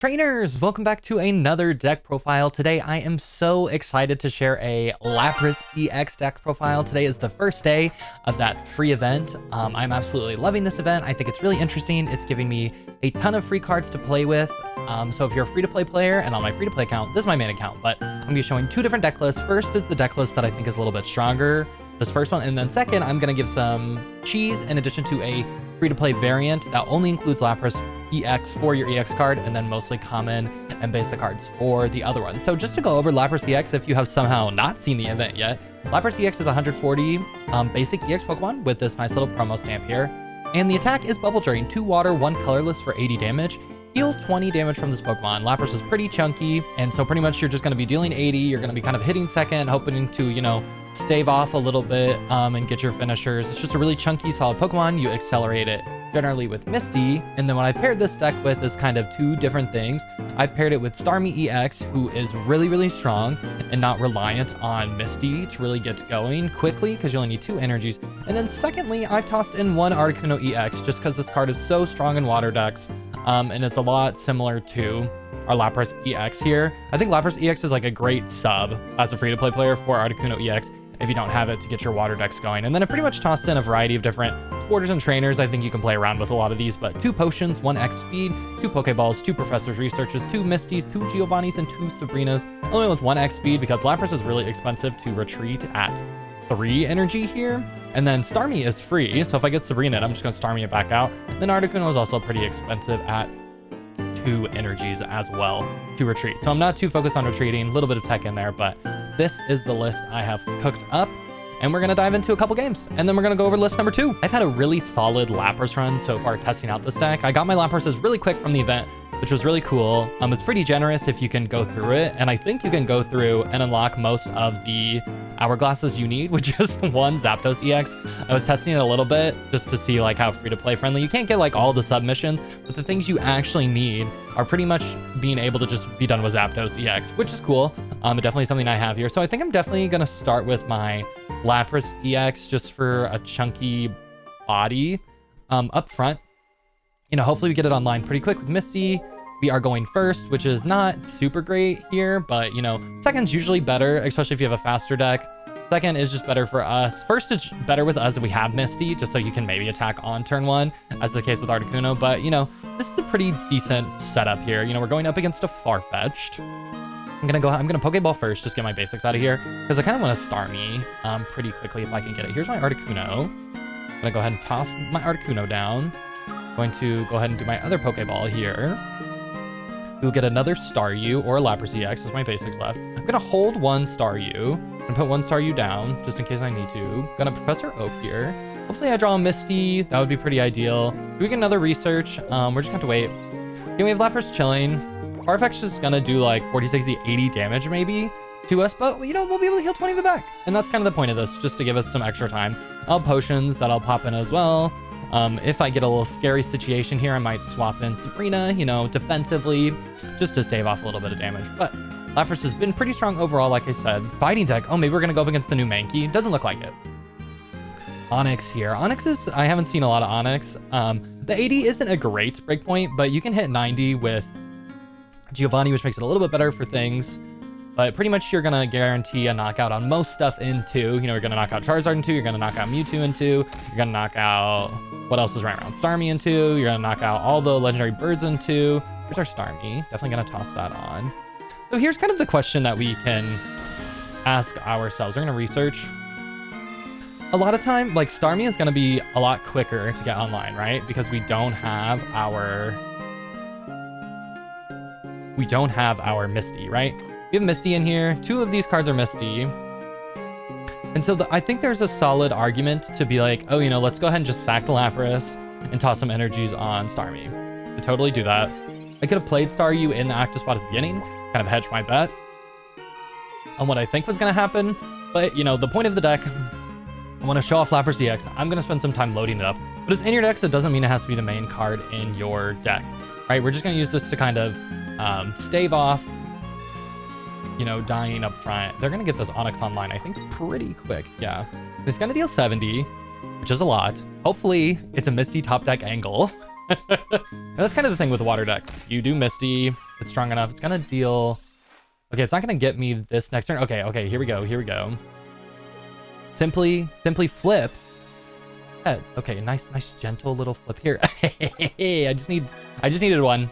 Trainers, welcome back to another deck profile. Today I am so excited to share a Lapras EX Deck Profile. Today is the first day of that free event. I'm absolutely loving this event. I think it's really interesting. It's giving me a ton of free cards to play with. So if you're a free-to-play player, and on my free-to-play account, this is my main account, but I'm gonna be showing two different deck lists. First is the deck list that I think is a little bit stronger, this first one, and then second, I'm gonna give some cheese in addition to a free-to-play variant that only includes Lapras EX for your EX card, and then mostly common and basic cards for the other one. So just to go over Lapras EX, if you have somehow not seen the event yet, Lapras EX is 140 basic EX Pokemon with this nice little promo stamp here. And the attack is Bubble Drain, 2 water, 1 colorless for 80 damage. Heal 20 damage from this Pokemon. Lapras is pretty chunky, and so pretty much you're just going to be dealing 80. You're going to be kind of hitting second, hoping to, you know, stave off a little bit and get your finishers. It's just a really chunky, solid Pokemon. You accelerate it generally with Misty, and then what I paired this deck with is kind of two different things. I paired it with Starmie EX, who is really strong and not reliant on Misty to really get going quickly because you only need 2 energies. And then secondly, I've tossed in one Articuno EX just because this card is so strong in water decks, and it's a lot similar to our Lapras EX here. I think Lapras EX is like a great sub as a free-to-play player for Articuno EX if you don't have it to get your water decks going. And then I pretty much tossed in a variety of different supporters and trainers. I think you can play around with a lot of these, but 2 potions, 1 X speed, 2 Pokeballs, 2 Professor's Researches, 2 Misties, 2 Giovannis, and 2 Sabrinas. I only went with 1 X speed because Lapras is really expensive to retreat at 3 energy here. And then Starmie is free, so if I get Sabrina, I'm just gonna Starmie it back out. Then Articuno is also pretty expensive at 2 energies as well to retreat. So I'm not too focused on retreating, a little bit of tech in there, but this is the list I have cooked up, and we're gonna dive into a couple games, and then we're gonna go over list number 2. I've had a really solid Lapras run so far testing out this deck. I got my Laprases really quick from the event, which was really cool. It's pretty generous if you can go through it, and I think you can go through and unlock most of the hourglasses you need with just 1 Zapdos EX. I was testing it a little bit just to see like how free-to-play friendly. You can't get like all the submissions, but the things you actually need are pretty much being able to just be done with Zapdos EX, which is cool. But definitely something I have here. So I think I'm definitely gonna start with my Lapras EX just for a chunky body up front. You know, hopefully we get it online pretty quick with Misty. We are going first, which is not super great here, but you know, second's usually better, especially if you have a faster deck. Second is just better for us. First is better with us if we have Misty, just so you can maybe attack on turn 1, as the case with Articuno. But you know, this is a pretty decent setup here. You know, we're going up against a Farfetch'd. I'm gonna Pokeball first, just get my basics out of here, because I kind of want to Starmie pretty quickly if I can get it. Here's my Articuno. I'm gonna go ahead and toss my Articuno down. Going to go ahead and do my other Pokeball here. We'll get another Staryu or Lapras EX as my basics left. I'm gonna hold 1 Staryu and put 1 Staryu down just in case I need to. Gonna Professor Oak here. Hopefully I draw a Misty. That would be pretty ideal. Do we get another research? We're just gonna have to wait. Okay, we have Lapras chilling. Farfetch'd is gonna do like 40, 60, 80 damage maybe to us, but you know, we'll be able to heal 20 of it back. And that's kind of the point of this, just to give us some extra time. I'll have potions that I'll pop in as well. If I get a little scary situation here, I might swap in Sabrina, you know, defensively, just to stave off a little bit of damage. But Lapras has been pretty strong overall, like I said. Fighting deck. Oh, maybe we're going to go up against the new Mankey. Doesn't look like it. Onyx here. Onyx is, I haven't seen a lot of Onyx. The 80 isn't a great breakpoint, but you can hit 90 with Giovanni, which makes it a little bit better for things. But pretty much you're going to guarantee a knockout on most stuff in 2. You know, you're going to knock out Charizard in 2. You're going to knock out Mewtwo in 2. You're going to knock out... what else is right around? Starmie in 2. You're going to knock out all the legendary birds in 2. Here's our Starmie. Definitely going to toss that on. So here's kind of the question that we can ask ourselves. We're going to research. A lot of time, like Starmie is going to be a lot quicker to get online, right? Because we don't have our Misty, right? We have Misty in here. 2 of these cards are Misty. And so I think there's a solid argument to be like, oh, you know, let's go ahead and just sack the Lapras and toss some energies on Starmie. To totally do that. I could have played Staryu in the active spot at the beginning, kind of hedge my bet on what I think was going to happen. But, you know, the point of the deck, I want to show off Lapras EX. I'm going to spend some time loading it up. But it's in your deck, so it doesn't mean it has to be the main card in your deck, right? We're just going to use this to kind of stave off, you know, dying up front. They're going to get this Onyx online, I think, pretty quick. Yeah. It's going to deal 70, which is a lot. Hopefully, it's a Misty top deck angle. That's kind of the thing with water decks. You do Misty, it's strong enough. It's gonna deal. Okay, it's not gonna get me this next turn. Okay, here we go. Simply flip. Heads. Okay, nice gentle little flip here. I just needed one.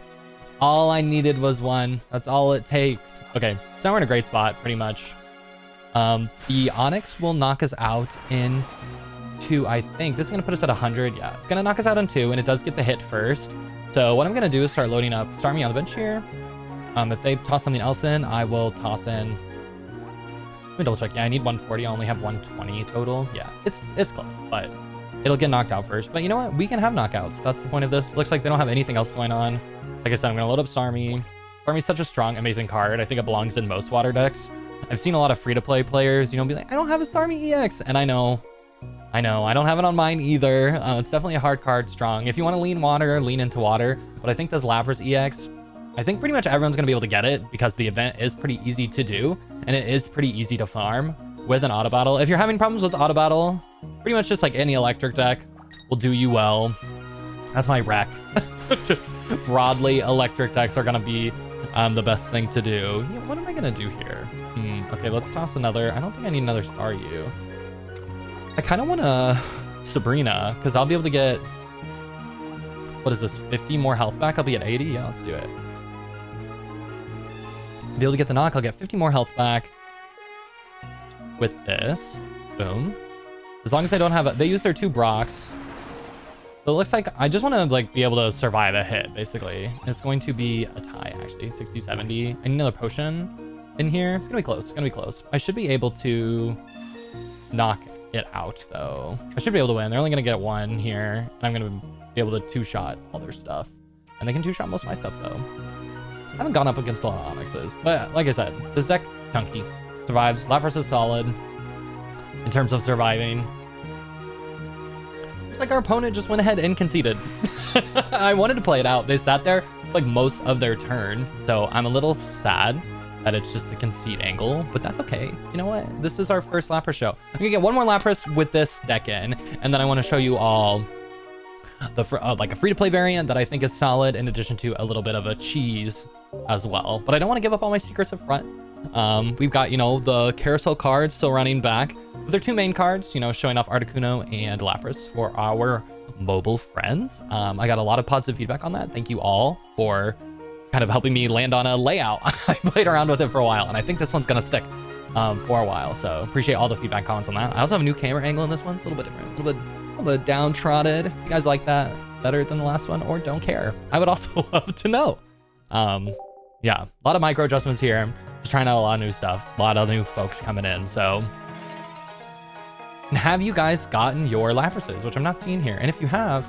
All I needed was one. That's all it takes. Okay, so now we're in a great spot, pretty much. The Onyx will knock us out in 2, I think. This is gonna put us at 100. Yeah, it's gonna knock us out in 2, and it does get the hit first. So what I'm gonna do is start loading up Starmie on the bench here. If they toss something else in, I will toss in. Let me double check. Yeah, I need 140. I only have 120 total. Yeah, it's close, but it'll get knocked out first. But you know what? We can have knockouts. That's the point of this. Looks like they don't have anything else going on. Like I said, I'm gonna load up Starmie. Starmie's such a strong, amazing card. I think it belongs in most water decks. I've seen a lot of free-to-play players, be like, I don't have a Starmie EX, and I know, I don't have it on mine either. It's definitely a hard card, strong. If you want to lean water, lean into water. But I think this Lapras EX, I think pretty much everyone's going to be able to get it because the event is pretty easy to do, and it is pretty easy to farm with an auto battle. If you're having problems with auto battle, pretty much just like any electric deck will do you well. That's my rec. Just broadly, electric decks are going to be the best thing to do. Yeah, what am I going to do here? Okay, let's toss another. I don't think I need another Staryu. I kind of want to Sabrina, because I'll be able to get, what is this, 50 more health back? I'll be at 80? Yeah, let's do it. Be able to get the knock. I'll get 50 more health back with this. Boom. As long as I don't have they use their 2 Brocks. So it looks like I just want to like be able to survive a hit, basically. It's going to be a tie, actually. 60, 70. I need another potion in here. It's gonna be close. I should be able to knock it out, though. I should be able to win. They're only gonna get 1 here, and I'm gonna be able to 2-shot all their stuff. And they can 2-shot most of my stuff, though. I haven't gone up against a lot of Onyxes, but like I said, this deck, chunky. Survives. Lapras is solid in terms of surviving. Looks like our opponent just went ahead and conceded. I wanted to play it out. They sat there like most of their turn, so I'm a little sad that it's just the concede angle, but that's okay. You know what? This is our first Lapras show. I'm gonna get 1 more Lapras with this deck in, and then I want to show you all the like a free-to-play variant that I think is solid, in addition to a little bit of a cheese as well. But I don't want to give up all my secrets up front. We've got, the carousel cards still running back. They're 2 main cards, showing off Articuno and Lapras for our mobile friends. I got a lot of positive feedback on that. Thank you all for kind of helping me land on a layout. I played around with it for a while, and I think this one's gonna stick for a while. So appreciate all the feedback comments on that. I also have a new camera angle in this one. It's a little bit different, a little bit downtrodden. If you guys like that better than the last one, or don't care, I would also love to know. Yeah, a lot of micro adjustments here. Just trying out a lot of new stuff. A lot of new folks coming in. So have you guys gotten your Laprases, which I'm not seeing here? And if you have,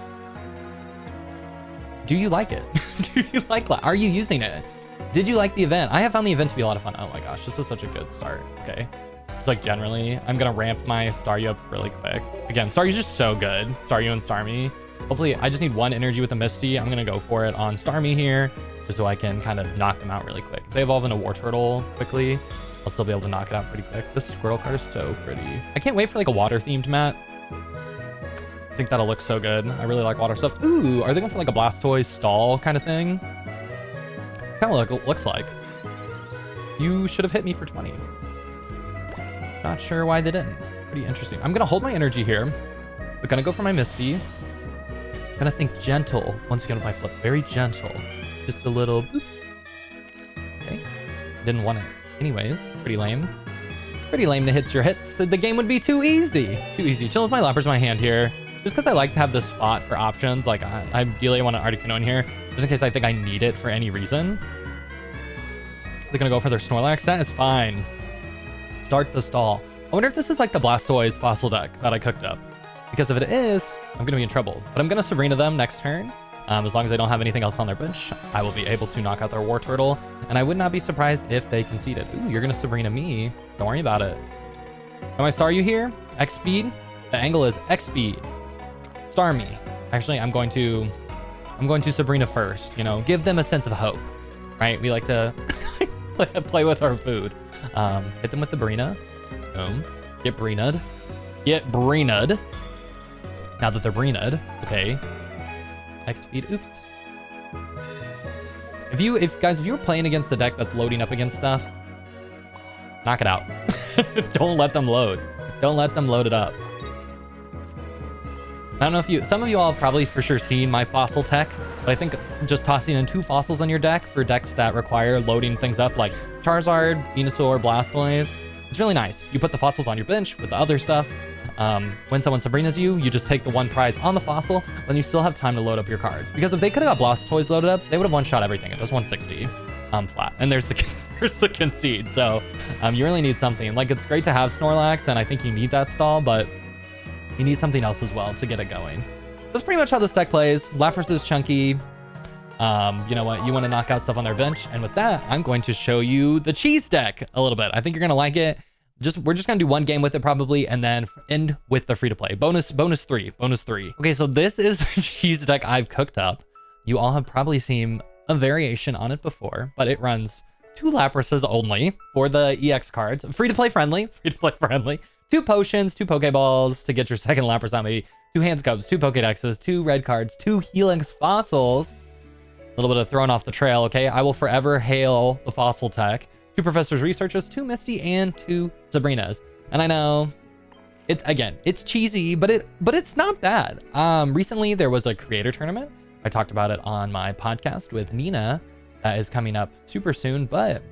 do you like it? Do you like Are you using it? Did you like the event? I have found the event to be a lot of fun. Oh my gosh, this is such a good start. Okay. It's like generally, I'm going to ramp my Staryu up really quick. Again, Staryu's just so good. Staryu and Starmie. Hopefully, I just need 1 energy with a Misty. I'm going to go for it on Starmie here, just so I can kind of knock them out really quick. If they evolve into War Turtle quickly, I'll still be able to knock it out pretty quick. This Squirtle card is so pretty. I can't wait for like a water-themed mat. I think that'll look so good. I really like water stuff. Ooh, are they going for like a Blastoise stall kind of thing? Kind of looks like. You should have hit me for 20. Not sure why they didn't. Pretty interesting. I'm going to hold my energy here. We're going to go for my Misty. Gonna think gentle once again with my flip. Very gentle. Just a little boop. Okay. Didn't want it. Anyways, pretty lame. Pretty lame to hit your hits. The game would be too easy. Too easy. Chill with my Lapras in my hand here. Just because I like to have this spot for options. Like, I ideally want an Articuno in here. Just in case I think I need it for any reason. They're gonna go for their Snorlax. That is fine. Start the stall. I wonder if this is like the Blastoise fossil deck that I cooked up. Because if it is, I'm gonna be in trouble. But I'm gonna Sabrina them next turn. As long as they don't have anything else on their bench, I will be able to knock out their War Turtle. And I would not be surprised if they conceded. Ooh, you're gonna Sabrina me. Don't worry about it. Am I Staryu here? X speed? The angle is X speed. Star me. Actually, I'm going to Sabrina first, give them a sense of hope. Right? We like to play with our food. Hit them with the Brina. Boom. Get Brina'd. Get Brina'd. Now that they're Brina'd, okay. X speed. Oops. If you're playing against a deck that's loading up against stuff, knock it out. Don't let them load. Don't let them load it up. I don't know if some of you all have probably for sure seen my fossil tech, but I think just tossing in 2 fossils on your deck for decks that require loading things up like Charizard, Venusaur, Blastoise, it's really nice. You put the fossils on your bench with the other stuff. When someone Sabrina's you just take the 1 prize on the fossil, then you still have time to load up your cards. Because if they could have got Blastoise loaded up, they would have one-shot everything. It does 160 flat. And there's the concede. So you really need something. Like, it's great to have Snorlax, and I think you need that stall, but you need something else as well to get it going. That's pretty much how this deck plays. Lapras is chunky. You know what? You want to knock out stuff on their bench. And with that, I'm going to show you the cheese deck a little bit. I think you're going to like it. We're just going to do 1 game with it probably, and then end with the free-to-play. Bonus 3. Okay, so this is the cheese deck I've cooked up. You all have probably seen a variation on it before, but it runs 2 Laprases only for the EX cards. Free-to-play friendly. 2 potions, 2 Pokeballs to get your second Lapras out, maybe 2 Hand Scubs, 2 Pokedexes, 2 red cards, 2 Helix fossils. A little bit of thrown off the trail, okay? I will forever hail the fossil tech. 2 Professor's Researches, 2 Misty, and 2 Sabrinas. And I know, it's cheesy, but it's not bad. Recently, there was a creator tournament. I talked about it on my podcast with Nina. That is coming up super soon, but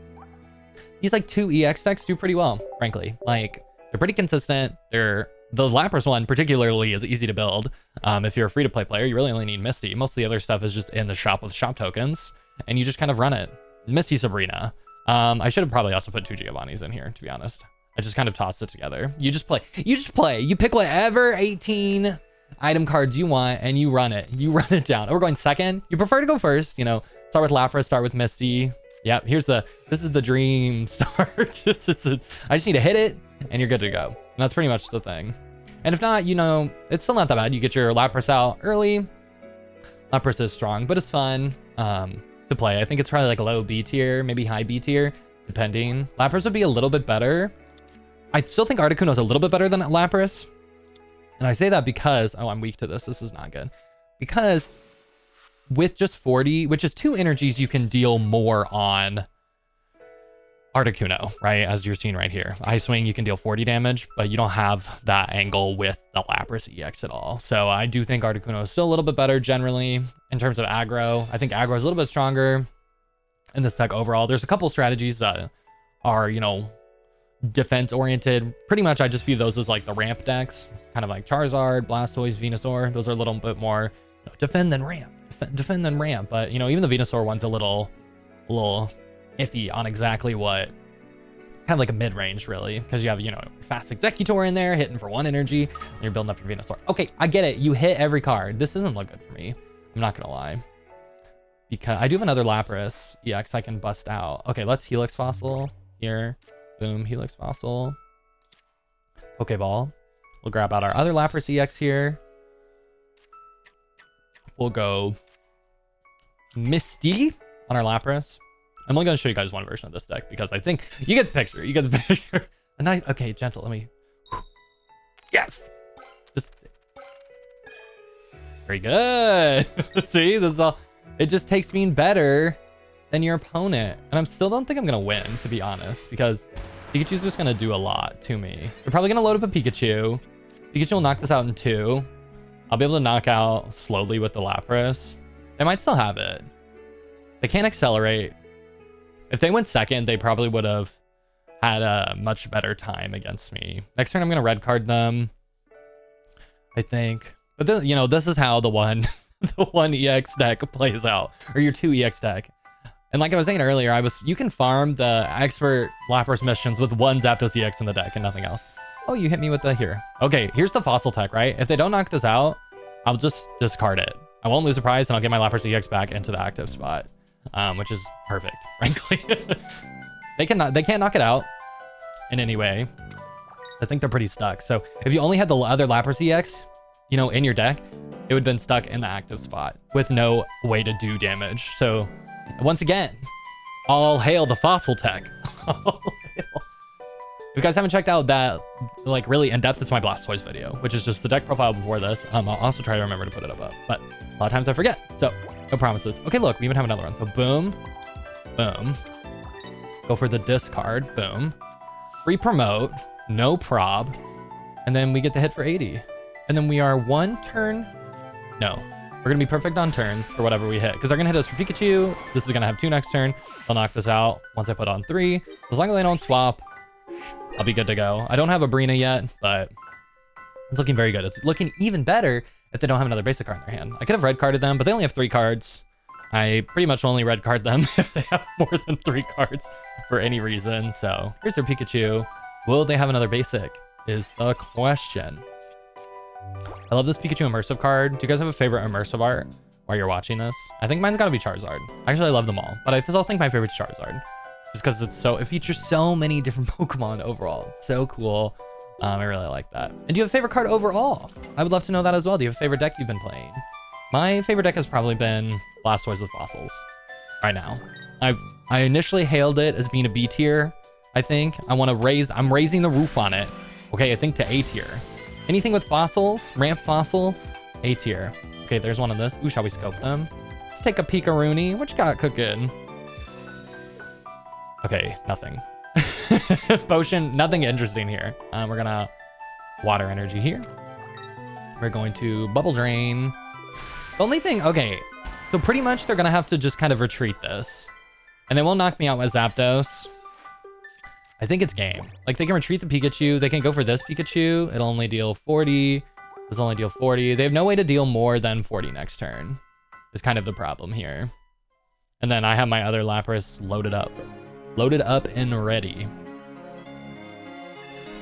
these like 2 EX decks do pretty well, frankly. Like, they're pretty consistent. The Lapras one particularly is easy to build. If you're a free-to-play player, you really only need Misty. Most of the other stuff is just in the shop with shop tokens, and you just kind of run it. Misty, Sabrina. I should have probably also put 2 Giovannis in here, to be honest. I just kind of tossed it together. You just play. You pick whatever 18 item cards you want, and you run it. You run it down. We're going second. You prefer to go first, you know. Start with Lapras, start with Misty. Yep, this is the dream start. I just need to hit it, and you're good to go. And that's pretty much the thing. And if not, you know, it's still not that bad. You get your Lapras out early. Lapras is strong, but it's fun to play. I think it's probably like low B tier, maybe high B tier, depending. Lapras would be a little bit better. I still think Articuno is a little bit better than Lapras. And I say that because, oh, I'm weak to this. This is not good. Because with just 40, which is 2 energies, you can deal more on Articuno, right? As you're seeing right here. Ice Swing, you can deal 40 damage, but you don't have that angle with the Lapras EX at all. So I do think Articuno is still a little bit better generally in terms of aggro. I think aggro is a little bit stronger in this deck overall. There's a couple strategies that are, you know, defense oriented. Pretty much I just view those as like the ramp decks, kind of like Charizard, Blastoise, Venusaur. Those are a little bit more, you know, defend then ramp, defend then ramp. But, you know, even the Venusaur one's a little iffy on exactly what, kind of like a mid-range really, because you have, you know, fast Executor in there hitting for 1 energy, and you're building up your Venusaur. Okay, I get it. You hit every card. This doesn't look good for me. I'm not gonna lie, because I do have another Lapras EX I can bust out. Okay, let's Helix Fossil here. Boom, Helix Fossil. Pokeball. We'll grab out our other Lapras EX here. We'll go Misty on our Lapras. I'm only going to show you guys one version of this deck because I think you get the picture. You get the picture. A nice, okay, gentle. Let me. Yes. Just very good. See, this is all. It just takes being better than your opponent, and I still don't think I'm gonna win, to be honest, because Pikachu's just gonna do a lot to me. They're probably gonna load up a Pikachu. Pikachu will knock this out in 2. I'll be able to knock out slowly with the Lapras. They might still have it. They can't accelerate. If they went second, they probably would have had a much better time against me. Next turn, I'm going to red card them, I think. But then, you know, this is how the one EX deck plays out, or your 2 EX deck. And like I was saying earlier, you can farm the expert Lapras missions with 1 Zapdos EX in the deck and nothing else. Oh, you hit me with the here. Okay, here's the fossil tech, right? If they don't knock this out, I'll just discard it. I won't lose a prize, and I'll get my Lapras EX back into the active spot. Which is perfect, frankly. They can't knock it out in any way. I think they're pretty stuck. So if you only had the other Lapras EX, you know, in your deck, it would have been stuck in the active spot with no way to do damage. So once again, all hail the fossil tech. It you guys haven't checked out that like really in-depth, it's my Blastoise video, which is just the deck profile before this. I'll also try to remember to put it up, but a lot of times I forget. So no promises. Okay, look, we even have another one. So boom, boom. Go for the discard, boom. Free promote, no prob. And then we get the hit for 80. And then we are one turn. No, we're gonna be perfect on turns for whatever we hit, because they're gonna hit us for Pikachu. This is gonna have 2 next turn. They'll knock this out once I put on 3. As long as they don't swap, I'll be good to go. I don't have a Brina yet, but it's looking very good. It's looking even better if they don't have another basic card in their hand. I could have red carded them, but they only have 3 cards. I pretty much only red card them if they have more than 3 cards for any reason. So here's their Pikachu. Will they have another basic is the question. I love this Pikachu immersive card. Do you guys have a favorite immersive art while you're watching this? I think mine's gotta be Charizard. Actually, I love them all, but I still think my favorite's Charizard. Just because it features so many different Pokemon overall. It's so cool. I really like that. And do you have a favorite card overall? I would love to know that as well. Do you have a favorite deck you've been playing? My favorite deck has probably been Blastoise with Fossils right now. I initially hailed it as being a B tier, I think. I'm raising the roof on it. Okay, I think to A tier. Anything with Fossils, Ramp Fossil, A tier. Okay, there's one of this. Ooh, shall we scope them? Let's take a Pika-Rooney. What you got cooking? Okay, nothing. Potion, nothing interesting here. We're gonna water energy here. We're going to bubble drain. The only thing, okay, so pretty much they're gonna have to just kind of retreat this. And they won't knock me out with Zapdos. I think it's game. Like, they can retreat the Pikachu. They can go for this Pikachu. It'll only deal 40. This will only deal 40. They have no way to deal more than 40 next turn. Is kind of the problem here. And then I have my other Lapras loaded up. Loaded up and ready.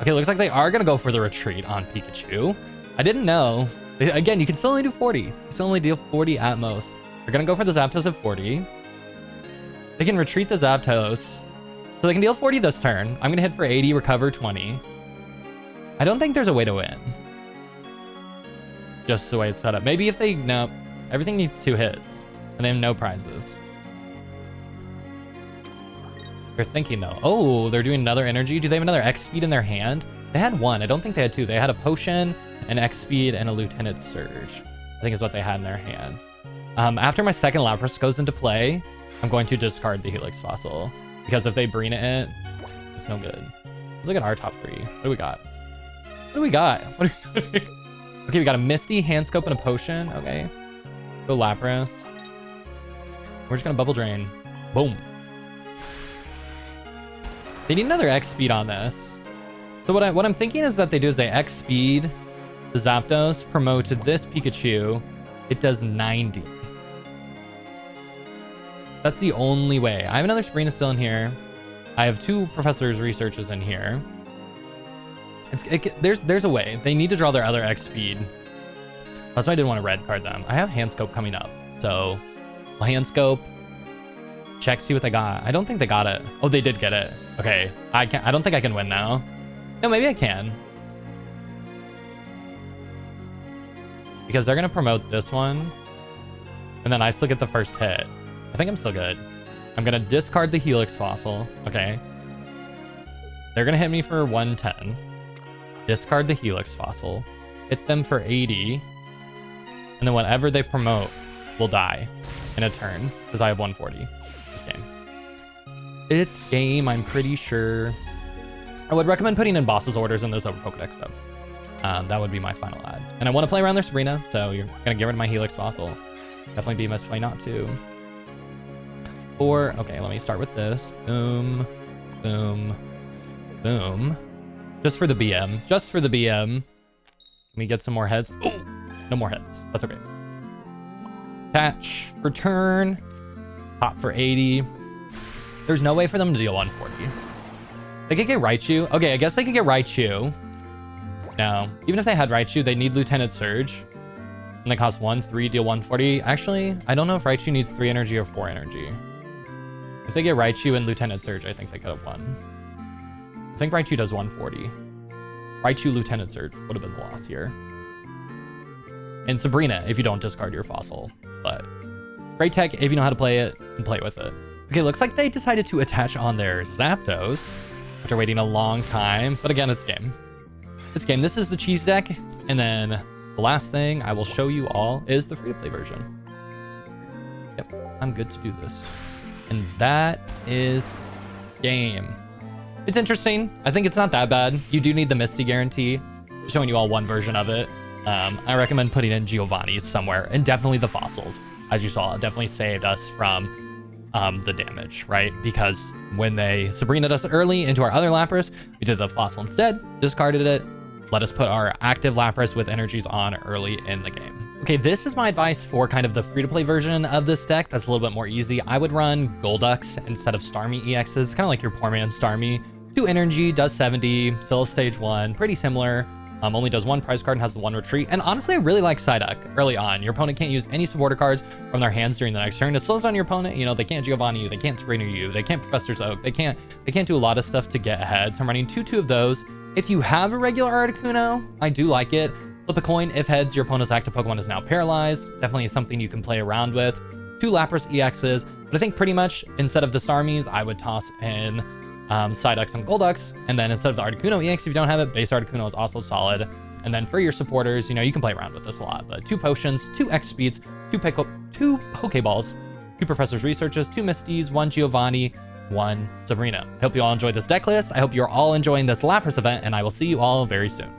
Okay, looks like they are going to go for the retreat on Pikachu. I didn't know. Again, you can still only do 40. You can still only deal 40 at most. They're going to go for the Zapdos at 40. They can retreat the Zapdos. So they can deal 40 this turn. I'm going to hit for 80, recover 20. I don't think there's a way to win. Just the way it's set up. Maybe if they... No. Everything needs 2 hits. And they have no prizes. They're thinking though. Oh, they're doing another energy. Do they have another X speed in their hand? They had 1. I don't think they had 2. They had a potion, an X speed, and a Lieutenant Surge. I think is what they had in their hand. After my second Lapras goes into play, I'm going to discard the Helix Fossil. Because if they Brina it, it's no good. Let's look at our top 3. What do we got? What do we got? Okay, we got a Misty, Hand Scope, and a Potion. Okay. Go Lapras. We're just gonna bubble drain. Boom. They need another X speed on this. So what I'm thinking is that they do is they X speed the Zapdos, promote to this Pikachu. It does 90. That's the only way. I have another Sabrina still in here. I have 2 Professor's Researches in here. There's a way. They need to draw their other X speed. That's why I didn't want to red card them. I have Hand Scope coming up. So, I'll Hand Scope. Check, see what they got. I don't think they got it. Oh, they did get it. Okay. I don't think I can win now. No, maybe I can. Because they're going to promote this one. And then I still get the first hit. I think I'm still good. I'm going to discard the Helix Fossil. Okay. They're going to hit me for 110. Discard the Helix Fossil. Hit them for 80. And then whatever they promote will die in a turn. Because I have 140 this game. It's game, I'm pretty sure. I would recommend putting in Boss's orders in those over Pokedex though. That would be my final ad. And I want to play around their Sabrina, so you're going to get rid of my Helix Fossil. Definitely be a misplay not to. Okay, let me start with this. Boom, boom, boom. Just for the BM. Just for the BM. Can we get some more heads? Oh, no more heads. That's okay. Attach, return, pop for 80. There's no way for them to deal 140. They could get Raichu. Okay, I guess they could get Raichu. No, even if they had Raichu, they need Lieutenant Surge. And they cost 1-3, deal 140. Actually, I don't know if Raichu needs 3 energy or 4 energy. If they get Raichu and Lieutenant Surge, I think they could have won. I think Raichu does 140. Raichu Lieutenant Surge would have been the loss here. And Sabrina, if you don't discard your Fossil. But great tech if you know how to play it and play with it. Okay, looks like they decided to attach on their Zapdos. after waiting a long time. But again, it's game. It's game. This is the cheese deck. And then the last thing I will show you all is the free-to-play version. Yep, I'm good to do this. And that is game. It's interesting. I think it's not that bad. You do need the Misty guarantee. Showing you all one version of it. I recommend putting in Giovanni's somewhere, and definitely the fossils. As you saw, it definitely saved us from the damage, right? Because when they Sabrina'd us early into our other Lapras, we did the fossil instead, discarded it, let us put our active Lapras with energies on early in the game. Okay, this is my advice for kind of the free-to-play version of this deck that's a little bit more easy. I would run Golducks instead of Starmie EXs, kind of like your poor man Starmie. 2 energy, does 70, still stage 1, pretty similar. Only does 1 prize card and has the 1 retreat. And honestly, I really like Psyduck early on. Your opponent can't use any supporter cards from their hands during the next turn. It slows down your opponent. You know, they can't Giovanni you, they can't Sabrina you, they can't Professor's Oak, they can't do a lot of stuff to get ahead. So I'm running 2 of those. If you have a regular Articuno, I do like it. Flip a coin. If heads, your opponent's active Pokemon is now paralyzed. Definitely something you can play around with. 2 Lapras EXs. But I think pretty much instead of the Starmies, I would toss in Psyducks and Golducks. And then instead of the Articuno EX, if you don't have it, base Articuno is also solid. And then for your supporters, you know, you can play around with this a lot, but 2 potions, 2 X speeds, 2 Pokeballs, 2 Professor's Researches, 2 Misties, 1 Giovanni, 1 Sabrina. I hope you all enjoyed this deck list. I hope you're all enjoying this Lapras event, and I will see you all very soon.